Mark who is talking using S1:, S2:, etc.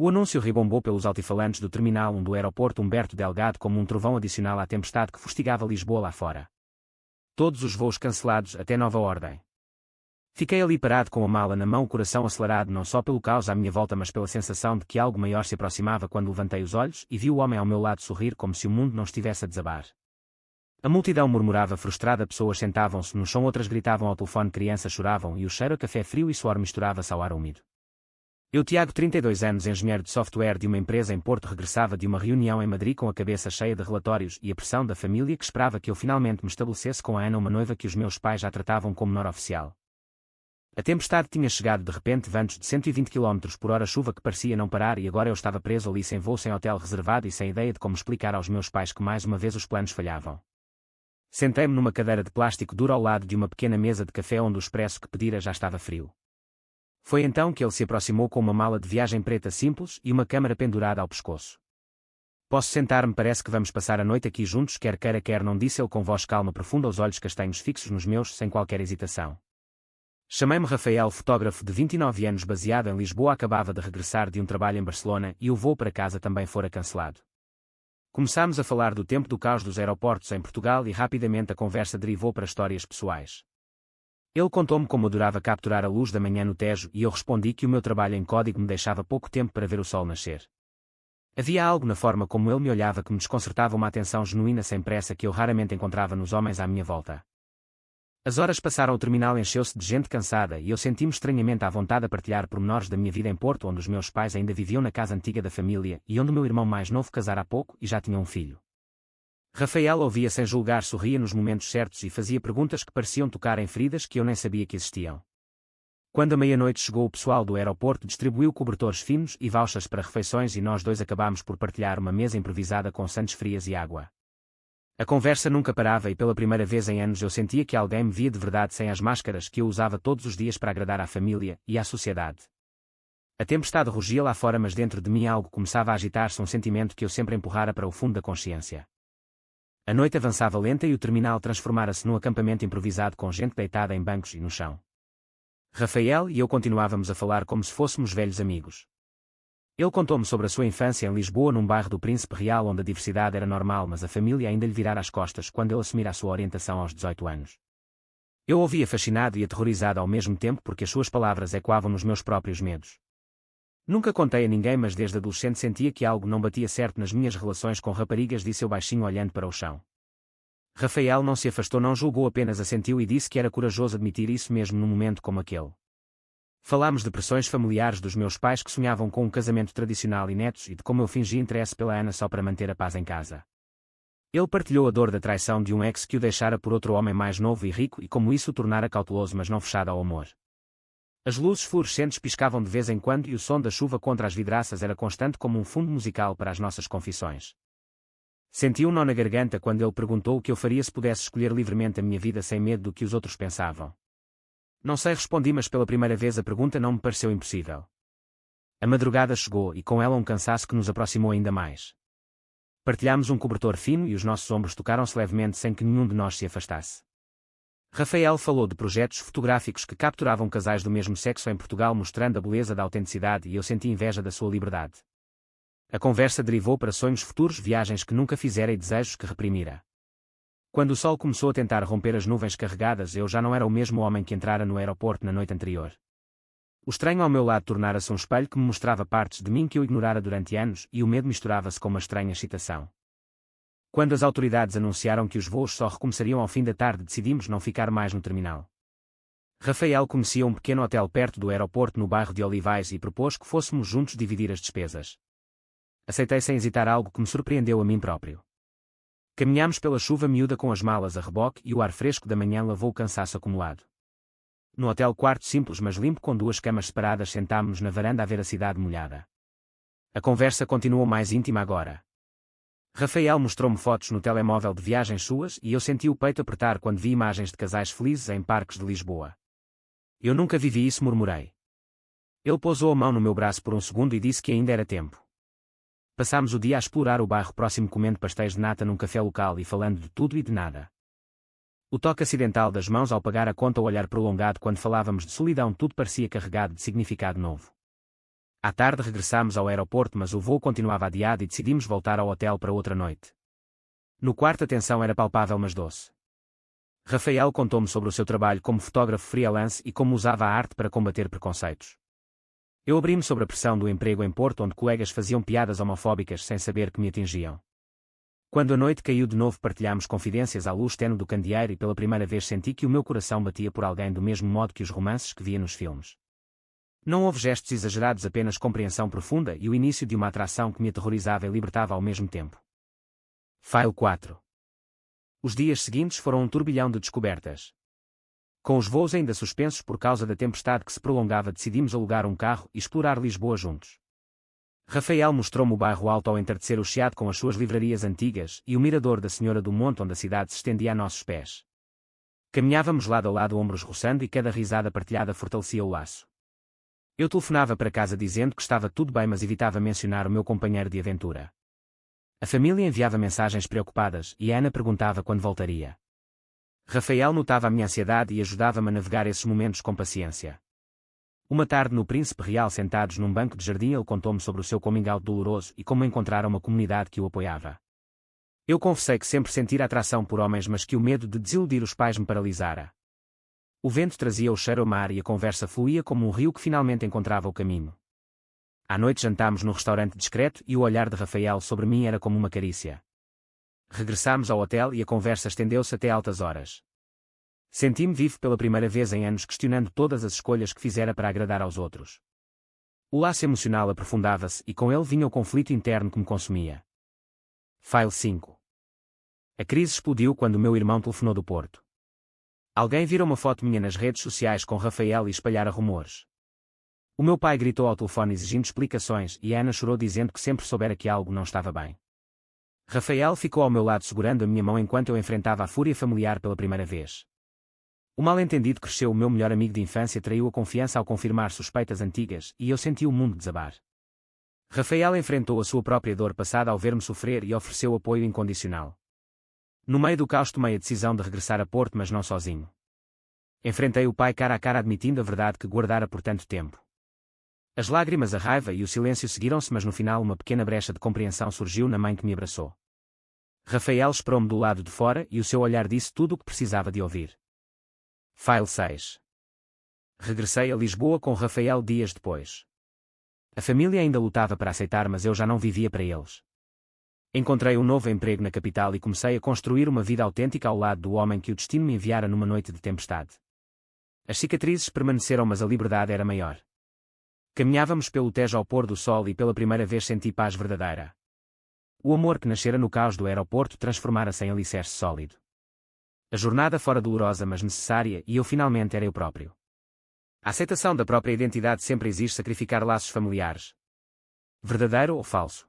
S1: O anúncio ribombou pelos altifalantes do Terminal 1 do aeroporto Humberto Delgado como um trovão adicional à tempestade que fustigava Lisboa lá fora. Todos os voos cancelados até nova ordem. Fiquei ali parado com a mala na mão, o coração acelerado não só pelo caos à minha volta mas pela sensação de que algo maior se aproximava quando levantei os olhos e vi o homem ao meu lado sorrir como se o mundo não estivesse a desabar. A multidão murmurava frustrada, pessoas sentavam-se no chão, outras gritavam ao telefone, crianças choravam e o cheiro a café frio e suor misturava-se ao ar úmido. Eu, Tiago, 32 anos, engenheiro de software de uma empresa em Porto, regressava de uma reunião em Madrid com a cabeça cheia de relatórios e a pressão da família que esperava que eu finalmente me estabelecesse com a Ana, uma noiva que os meus pais já tratavam como menor oficial. A tempestade tinha chegado de repente, ventos de 120 km/h, chuva que parecia não parar e agora eu estava preso ali sem voo, sem hotel reservado e sem ideia de como explicar aos meus pais que mais uma vez os planos falhavam. Sentei-me numa cadeira de plástico dura ao lado de uma pequena mesa de café onde o expresso que pedira já estava frio. Foi então que ele se aproximou com uma mala de viagem preta simples e uma câmara pendurada ao pescoço. Posso sentar-me? Parece que vamos passar a noite aqui juntos, quer queira quer não, disse ele com voz calma profunda, os olhos castanhos fixos nos meus, sem qualquer hesitação. Chamei-me Rafael, fotógrafo de 29 anos baseado em Lisboa, acabava de regressar de um trabalho em Barcelona e o voo para casa também fora cancelado. Começámos a falar do tempo do caos dos aeroportos em Portugal e rapidamente a conversa derivou para histórias pessoais. Ele contou-me como adorava capturar a luz da manhã no Tejo e eu respondi que o meu trabalho em código me deixava pouco tempo para ver o sol nascer. Havia algo na forma como ele me olhava que me desconcertava, uma atenção genuína sem pressa que eu raramente encontrava nos homens à minha volta. As horas passaram, o terminal encheu-se de gente cansada e eu senti-me estranhamente à vontade a partilhar pormenores da minha vida em Porto, onde os meus pais ainda viviam na casa antiga da família e onde o meu irmão mais novo casara há pouco e já tinha um filho. Rafael ouvia sem julgar, sorria nos momentos certos e fazia perguntas que pareciam tocar em feridas que eu nem sabia que existiam. Quando a meia-noite chegou, o pessoal do aeroporto distribuiu cobertores finos e vouchers para refeições e nós dois acabámos por partilhar uma mesa improvisada com sandes frias e água. A conversa nunca parava e pela primeira vez em anos eu sentia que alguém me via de verdade, sem as máscaras que eu usava todos os dias para agradar à família e à sociedade. A tempestade rugia lá fora, mas dentro de mim algo começava a agitar-se, um sentimento que eu sempre empurrara para o fundo da consciência. A noite avançava lenta e o terminal transformara-se num acampamento improvisado com gente deitada em bancos e no chão. Rafael e eu continuávamos a falar como se fôssemos velhos amigos. Ele contou-me sobre a sua infância em Lisboa, num bairro do Príncipe Real onde a diversidade era normal, mas a família ainda lhe virara as costas quando ele assumira a sua orientação aos 18 anos. Eu ouvia fascinado e aterrorizado ao mesmo tempo porque as suas palavras ecoavam nos meus próprios medos. Nunca contei a ninguém, mas desde adolescente sentia que algo não batia certo nas minhas relações com raparigas, disse eu baixinho olhando para o chão. Rafael não se afastou, não julgou, apenas assentiu e disse que era corajoso admitir isso mesmo num momento como aquele. Falámos de pressões familiares dos meus pais que sonhavam com um casamento tradicional e netos e de como eu fingia interesse pela Ana só para manter a paz em casa. Ele partilhou a dor da traição de um ex que o deixara por outro homem mais novo e rico e como isso o tornara cauteloso mas não fechado ao amor. As luzes fluorescentes piscavam de vez em quando e o som da chuva contra as vidraças era constante como um fundo musical para as nossas confissões. Senti um nó na garganta quando ele perguntou o que eu faria se pudesse escolher livremente a minha vida sem medo do que os outros pensavam. Não sei, respondi, mas pela primeira vez a pergunta não me pareceu impossível. A madrugada chegou e com ela um cansaço que nos aproximou ainda mais. Partilhámos um cobertor fino e os nossos ombros tocaram-se levemente sem que nenhum de nós se afastasse. Rafael falou de projetos fotográficos que capturavam casais do mesmo sexo em Portugal, mostrando a beleza da autenticidade, e eu senti inveja da sua liberdade. A conversa derivou para sonhos futuros, viagens que nunca fizera e desejos que reprimira. Quando o sol começou a tentar romper as nuvens carregadas, eu já não era o mesmo homem que entrara no aeroporto na noite anterior. O estranho ao meu lado tornara-se um espelho que me mostrava partes de mim que eu ignorara durante anos, e o medo misturava-se com uma estranha excitação. Quando as autoridades anunciaram que os voos só recomeçariam ao fim da tarde, decidimos não ficar mais no terminal. Rafael conhecia um pequeno hotel perto do aeroporto no bairro de Olivais e propôs que fôssemos juntos dividir as despesas. Aceitei sem hesitar, algo que me surpreendeu a mim próprio. Caminhámos pela chuva miúda com as malas a reboque e o ar fresco da manhã lavou o cansaço acumulado. No hotel, quarto simples mas limpo com 2 camas separadas, sentámos-nos na varanda a ver a cidade molhada. A conversa continuou mais íntima agora. Rafael mostrou-me fotos no telemóvel de viagens suas e eu senti o peito apertar quando vi imagens de casais felizes em parques de Lisboa. Eu nunca vivi isso, murmurei. Ele pousou a mão no meu braço por um segundo e disse que ainda era tempo. Passámos o dia a explorar o bairro próximo, comendo pastéis de nata num café local e falando de tudo e de nada. O toque acidental das mãos ao pagar a conta, o olhar prolongado quando falávamos de solidão, tudo parecia carregado de significado novo. À tarde regressámos ao aeroporto, mas o voo continuava adiado e decidimos voltar ao hotel para outra noite. No quarto a tensão era palpável mas doce. Rafael contou-me sobre o seu trabalho como fotógrafo freelance e como usava a arte para combater preconceitos. Eu abri-me sobre a pressão do emprego em Porto, onde colegas faziam piadas homofóbicas sem saber que me atingiam. Quando a noite caiu de novo, partilhámos confidências à luz tenue do candeeiro e pela primeira vez senti que o meu coração batia por alguém do mesmo modo que os romances que via nos filmes. Não houve gestos exagerados, apenas compreensão profunda e o início de uma atração que me aterrorizava e libertava ao mesmo tempo. File 4. Os dias seguintes foram um turbilhão de descobertas. Com os voos ainda suspensos por causa da tempestade que se prolongava, decidimos alugar um carro e explorar Lisboa juntos. Rafael mostrou-me o bairro alto ao entardecer, o Chiado com as suas livrarias antigas e o mirador da Senhora do Monte, onde a cidade se estendia a nossos pés. Caminhávamos lado a lado, ombros roçando, e cada risada partilhada fortalecia o laço. Eu telefonava para casa dizendo que estava tudo bem, mas evitava mencionar o meu companheiro de aventura. A família enviava mensagens preocupadas e a Ana perguntava quando voltaria. Rafael notava a minha ansiedade e ajudava-me a navegar esses momentos com paciência. Uma tarde no Príncipe Real, sentados num banco de jardim, ele contou-me sobre o seu coming out doloroso e como encontrar uma comunidade que o apoiava. Eu confessei que sempre sentira atração por homens, mas que o medo de desiludir os pais me paralisara. O vento trazia o cheiro ao mar e a conversa fluía como um rio que finalmente encontrava o caminho. À noite jantámos num restaurante discreto e o olhar de Rafael sobre mim era como uma carícia. Regressámos ao hotel e a conversa estendeu-se até altas horas. Senti-me vivo pela primeira vez em anos, questionando todas as escolhas que fizera para agradar aos outros. O laço emocional aprofundava-se e com ele vinha o conflito interno que me consumia. File 5. A crise explodiu quando o meu irmão telefonou do Porto. Alguém vira uma foto minha nas redes sociais com Rafael e espalhara rumores. O meu pai gritou ao telefone exigindo explicações e a Ana chorou dizendo que sempre soubera que algo não estava bem. Rafael ficou ao meu lado segurando a minha mão enquanto eu enfrentava a fúria familiar pela primeira vez. O mal-entendido cresceu, o meu melhor amigo de infância traiu a confiança ao confirmar suspeitas antigas e eu senti o mundo desabar. Rafael enfrentou a sua própria dor passada ao ver-me sofrer e ofereceu apoio incondicional. No meio do caos tomei a decisão de regressar a Porto, mas não sozinho. Enfrentei o pai cara a cara, admitindo a verdade que guardara por tanto tempo. As lágrimas, a raiva e o silêncio seguiram-se, mas no final uma pequena brecha de compreensão surgiu na mãe que me abraçou. Rafael esperou-me do lado de fora e o seu olhar disse tudo o que precisava de ouvir. File 6. Regressei a Lisboa com Rafael dias depois. A família ainda lutava para aceitar, mas eu já não vivia para eles. Encontrei um novo emprego na capital e comecei a construir uma vida autêntica ao lado do homem que o destino me enviara numa noite de tempestade. As cicatrizes permaneceram, mas a liberdade era maior. Caminhávamos pelo Tejo ao pôr do sol e pela primeira vez senti paz verdadeira. O amor que nascera no caos do aeroporto transformara-se em alicerce sólido. A jornada fora dolorosa, mas necessária, e eu finalmente era eu próprio. A aceitação da própria identidade sempre exige sacrificar laços familiares. Verdadeiro ou falso?